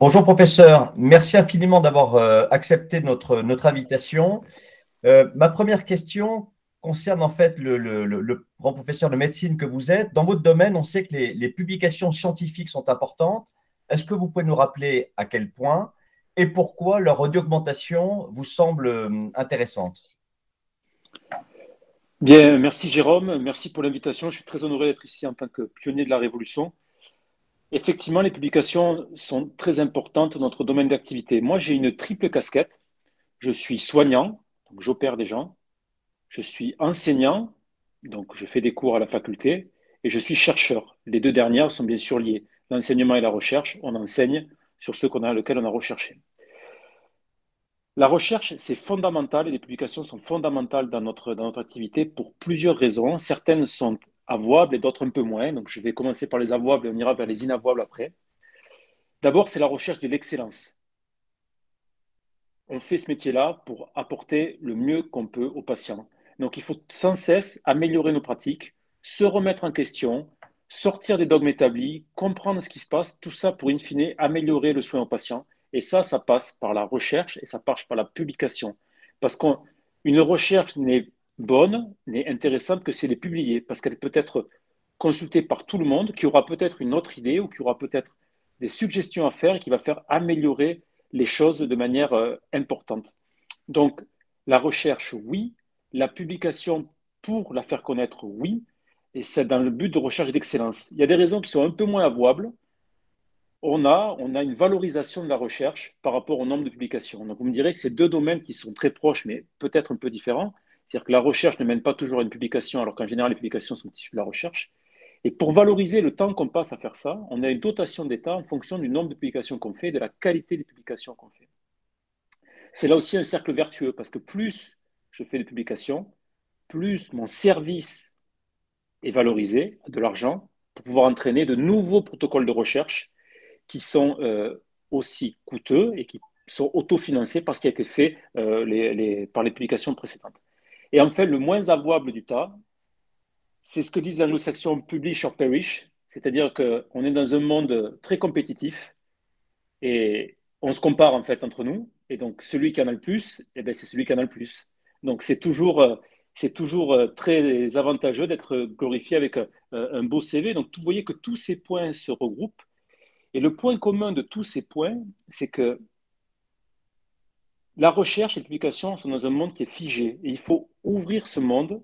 Bonjour professeur, merci infiniment d'avoir accepté notre invitation. Ma première question concerne en fait le grand professeur de médecine que vous êtes. Dans votre domaine, on sait que les publications scientifiques sont importantes. Est-ce que vous pouvez nous rappeler à quel point et pourquoi leur augmentation vous semble intéressante? Bien, merci Jérôme, merci pour l'invitation. Je suis très honoré d'être ici en tant que pionnier de la Révolution. Effectivement, les publications sont très importantes dans notre domaine d'activité. Moi, j'ai une triple casquette. Je suis soignant, donc j'opère des gens. Je suis enseignant, donc je fais des cours à la faculté. Et je suis chercheur. Les deux dernières sont bien sûr liées. L'enseignement et la recherche, on enseigne sur ce lequel on a recherché. La recherche, c'est fondamental et les publications sont fondamentales dans notre activité pour plusieurs raisons. Certaines sont avouables et d'autres un peu moins. Donc, je vais commencer par les avouables et on ira vers les inavouables après. D'abord, c'est la recherche de l'excellence. On fait ce métier-là pour apporter le mieux qu'on peut aux patients. Donc, il faut sans cesse améliorer nos pratiques, se remettre en question, sortir des dogmes établis, comprendre ce qui se passe, tout ça pour, in fine, améliorer le soin aux patients. Et ça passe par la recherche et ça passe par la publication. Parce qu'une recherche n'est bonne, n'est intéressante que si elle est publiée, parce qu'elle peut être consultée par tout le monde, qui aura peut-être une autre idée ou qui aura peut-être des suggestions à faire et qui va faire améliorer les choses de manière importante. Donc, la recherche, oui. La publication pour la faire connaître, oui. Et c'est dans le but de recherche d'excellence. Il y a des raisons qui sont un peu moins avouables. On a une valorisation de la recherche par rapport au nombre de publications. Donc, vous me direz que c'est deux domaines qui sont très proches, mais peut-être un peu différents. C'est-à-dire que la recherche ne mène pas toujours à une publication, alors qu'en général, les publications sont issues de la recherche. Et pour valoriser le temps qu'on passe à faire ça, on a une dotation d'État en fonction du nombre de publications qu'on fait et de la qualité des publications qu'on fait. C'est là aussi un cercle vertueux parce que plus je fais de publications, plus mon service est valorisé, de l'argent, pour pouvoir entraîner de nouveaux protocoles de recherche qui sont aussi coûteux et qui sont autofinancés par ce qui a été fait par les publications précédentes. Et en fait, le moins avouable du tas, c'est ce que disent les anglo-saxons publish or perish, c'est-à-dire qu'on est dans un monde très compétitif et on se compare en fait entre nous. Et donc celui qui en a le plus, eh ben, c'est celui qui en a le plus. Donc c'est toujours très avantageux d'être glorifié avec un beau CV. Donc vous voyez que tous ces points se regroupent. Et le point commun de tous ces points, c'est que la recherche et la publication sont dans un monde qui est figé. Et il faut ouvrir ce monde.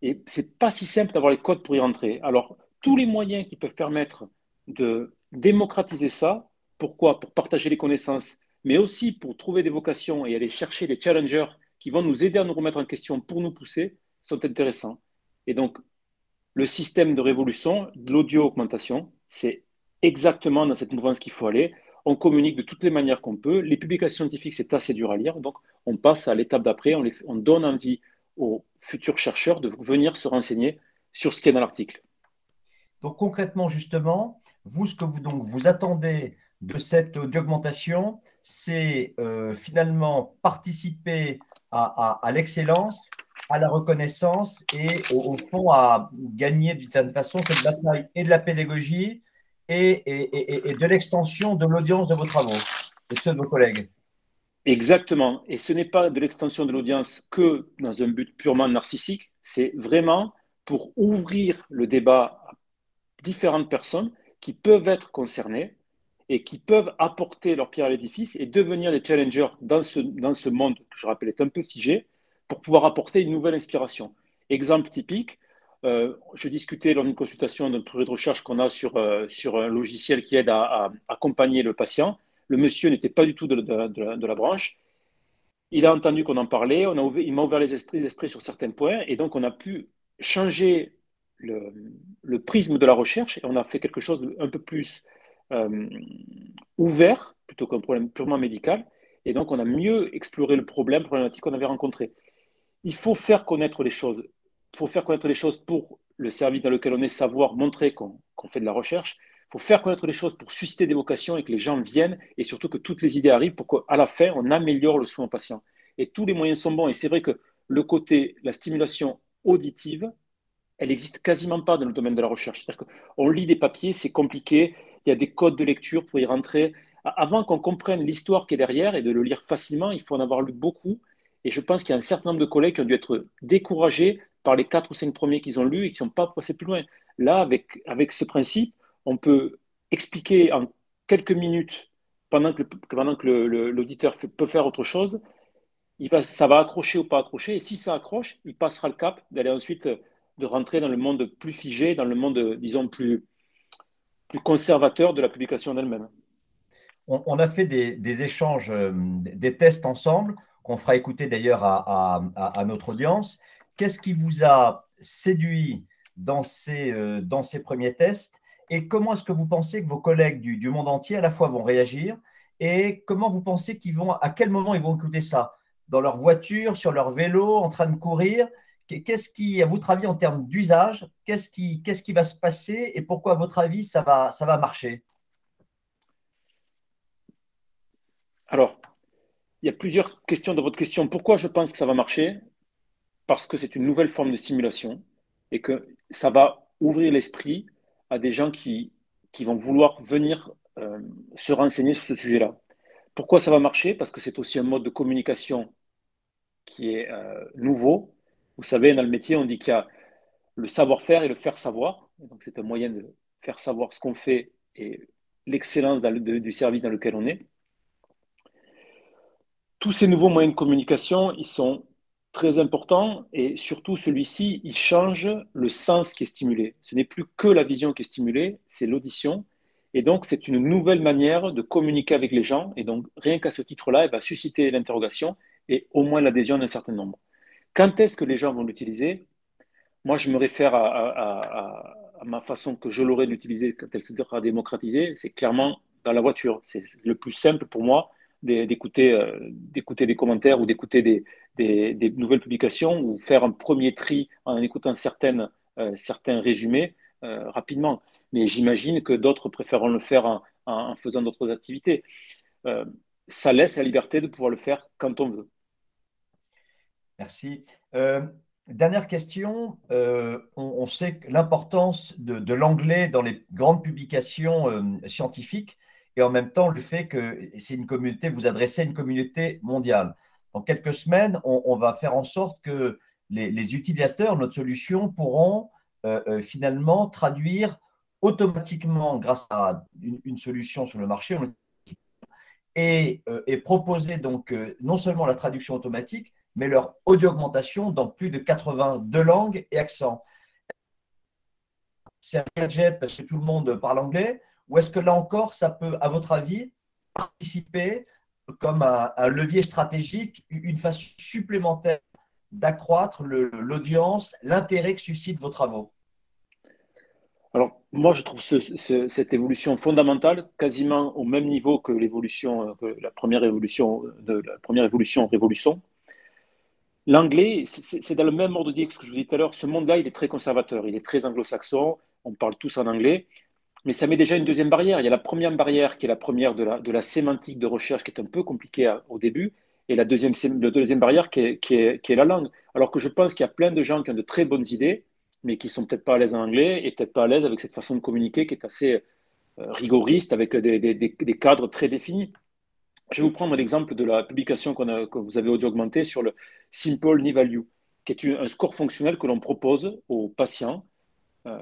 Et c'est pas si simple d'avoir les codes pour y rentrer. Alors, tous les moyens qui peuvent permettre de démocratiser ça, pourquoi? Pour partager les connaissances, mais aussi pour trouver des vocations et aller chercher des challengers qui vont nous aider à nous remettre en question pour nous pousser, sont intéressants. Et donc, le système de révolution, de l'audio-augmentation, c'est exactement dans cette mouvance qu'il faut aller. On communique de toutes les manières qu'on peut. Les publications scientifiques, c'est assez dur à lire. Donc, on passe à l'étape d'après. On donne envie aux futurs chercheurs de venir se renseigner sur ce qui est dans l'article. Donc concrètement, justement, vous, ce que vous attendez de cette augmentation, c'est finalement participer à l'excellence, à la reconnaissance et au fond à gagner d'une certaine façon cette bataille et de la pédagogie et de l'extension de l'audience de vos travaux et de ceux de vos collègues. Exactement. Et ce n'est pas de l'extension de l'audience que dans un but purement narcissique. C'est vraiment pour ouvrir le débat à différentes personnes qui peuvent être concernées et qui peuvent apporter leur pierre à l'édifice et devenir des challengers dans ce monde que je rappelle est un peu figé pour pouvoir apporter une nouvelle inspiration. Exemple typique, je discutais lors d'une consultation d'un projet de recherche qu'on a sur un logiciel qui aide à accompagner le patient. Le monsieur n'était pas du tout de la branche. Il a entendu qu'on en parlait, il m'a ouvert les esprits sur certains points, et donc on a pu changer le, le prisme de la recherche, et on a fait quelque chose d'un peu plus euh, ouvert, plutôt qu'un problème purement médical, et donc on a mieux exploré le problème problématique qu'on avait rencontré. Il faut faire connaître les choses. Il faut faire connaître les choses pour le service dans lequel on est, savoir montrer qu'on fait de la recherche. Il faut faire connaître les choses pour susciter des vocations et que les gens viennent et surtout que toutes les idées arrivent pour qu'à la fin, on améliore le soin aux patients. Et tous les moyens sont bons. Et c'est vrai que le côté, la stimulation auditive, elle n'existe quasiment pas dans le domaine de la recherche. C'est-à-dire qu'on lit des papiers, c'est compliqué, il y a des codes de lecture pour y rentrer. Avant qu'on comprenne l'histoire qui est derrière et de le lire facilement, il faut en avoir lu beaucoup. Et je pense qu'il y a un certain nombre de collègues qui ont dû être découragés par les 4 ou 5 premiers qu'ils ont lus et qui ne sont pas passés plus loin. Là, avec ce principe, on peut expliquer en quelques minutes, pendant que l'auditeur peut faire autre chose, ça va accrocher ou pas accrocher. Et si ça accroche, il passera le cap d'aller ensuite de rentrer dans le monde plus figé, dans le monde, disons, plus conservateur de la publication d'elle-même. On a fait des échanges, des tests ensemble, qu'on fera écouter d'ailleurs à notre audience. Qu'est-ce qui vous a séduit dans ces premiers tests et comment est-ce que vous pensez que vos collègues du monde entier à la fois vont réagir et comment vous pensez à quel moment ils vont écouter ça? Dans leur voiture, sur leur vélo, en train de courir? Qu'est-ce qui, à votre avis, en termes d'usage, qu'est-ce qui va se passer et pourquoi, à votre avis, ça va marcher? Alors, il y a plusieurs questions dans votre question. Pourquoi je pense que ça va marcher? Parce que c'est une nouvelle forme de simulation et que ça va ouvrir l'esprit à des gens qui vont vouloir venir se renseigner sur ce sujet-là. Pourquoi ça va marcher? Parce que c'est aussi un mode de communication qui est nouveau. Vous savez, dans le métier, on dit qu'il y a le savoir-faire et le faire savoir. Donc, c'est un moyen de faire savoir ce qu'on fait et l'excellence du service dans lequel on est. Tous ces nouveaux moyens de communication, ils sont très importants et surtout celui-ci, il change le sens qui est stimulé. Ce n'est plus que la vision qui est stimulée, c'est l'audition. Et donc, c'est une nouvelle manière de communiquer avec les gens. Et donc, rien qu'à ce titre-là, elle va susciter l'interrogation et au moins l'adhésion d'un certain nombre. Quand est-ce que les gens vont l'utiliser? Moi, je me réfère à ma façon que je l'aurais d'utiliser quand elle sera démocratisée. C'est clairement dans la voiture. C'est le plus simple pour moi d'écouter des commentaires ou d'écouter des nouvelles publications ou faire un premier tri en écoutant certains résumés rapidement. Mais j'imagine que d'autres préféreront le faire en faisant d'autres activités. Euh, Ça laisse la liberté de pouvoir le faire quand on veut. Merci. Dernière question. On sait que l'importance de l'anglais dans les grandes publications scientifiques et en même temps le fait que c'est une communauté, vous adressez à une communauté mondiale. Dans quelques semaines, on va faire en sorte que les utilisateurs de notre solution pourront finalement traduire automatiquement grâce à une solution sur le marché et proposer donc non seulement la traduction automatique, mais leur audio augmentation dans plus de 82 langues et accents. C'est un gadget parce que tout le monde parle anglais, ou est-ce que là encore, ça peut, à votre avis, participer comme un levier stratégique, une façon supplémentaire d'accroître l'audience, l'intérêt que suscitent vos travaux? Alors, moi, je trouve cette évolution fondamentale, quasiment au même niveau que l'évolution, que la première évolution Révolution. L'anglais, c'est dans le même ordre d'idée que ce que je vous disais tout à l'heure. Ce monde-là, il est très conservateur, il est très anglo-saxon, on parle tous en anglais, mais ça met déjà une deuxième barrière. Il y a la première barrière qui est la première de la sémantique de recherche qui est un peu compliquée au début, et la deuxième barrière qui est la langue. Alors que je pense qu'il y a plein de gens qui ont de très bonnes idées, mais qui sont peut-être pas à l'aise en anglais et peut-être pas à l'aise avec cette façon de communiquer qui est assez rigoriste, avec des cadres très définis. Je vais vous prendre l'exemple de la publication que vous avez audio augmenté sur le Simple N-value, qui est un score fonctionnel que l'on propose aux patients. Euh,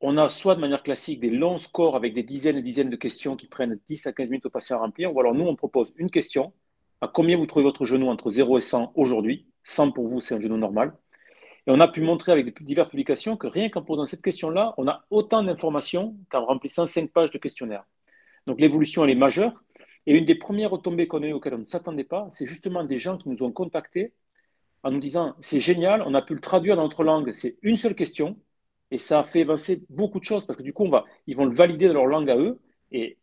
on a soit de manière classique des longs scores avec des dizaines et dizaines de questions qui prennent 10 à 15 minutes au patient à remplir, ou alors nous, on propose une question, à combien vous trouvez votre genou entre 0 et 100 aujourd'hui. 100 pour vous, c'est un genou normal. Et on a pu montrer avec diverses publications que rien qu'en posant cette question-là, on a autant d'informations qu'en remplissant 5 pages de questionnaire. Donc l'évolution, elle est majeure. Et une des premières retombées qu'on a eues auxquelles on ne s'attendait pas, c'est justement des gens qui nous ont contactés en nous disant, c'est génial, on a pu le traduire dans notre langue, c'est une seule question, et ça a fait avancer beaucoup de choses, parce que du coup, ils vont le valider dans leur langue à eux, et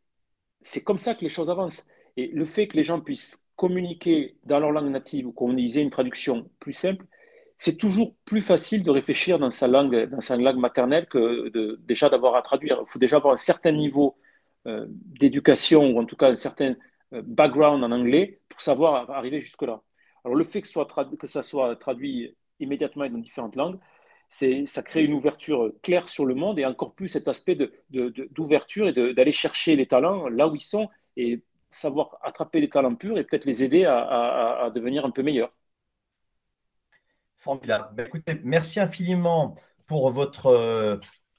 c'est comme ça que les choses avancent. Et le fait que les gens puissent communiquer dans leur langue native ou qu'on ait une traduction plus simple, c'est toujours plus facile de réfléchir dans sa langue maternelle que déjà d'avoir à traduire. Il faut déjà avoir un certain niveau d'éducation ou en tout cas un certain background en anglais pour savoir arriver jusque-là. Alors le fait que ça soit traduit immédiatement dans différentes langues, ça crée une ouverture claire sur le monde et encore plus cet aspect d'ouverture et d'aller chercher les talents là où ils sont et savoir attraper les talents purs et peut-être les aider à devenir un peu meilleurs. Formidable. Ben, écoutez, merci infiniment pour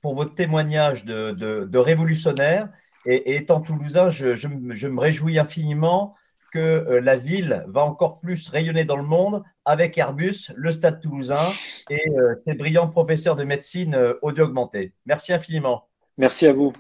pour votre témoignage de révolutionnaire. Et étant toulousain, je me réjouis infiniment que la ville va encore plus rayonner dans le monde avec Airbus, le Stade toulousain et ses brillants professeurs de médecine audio augmentée. Merci infiniment. Merci à vous.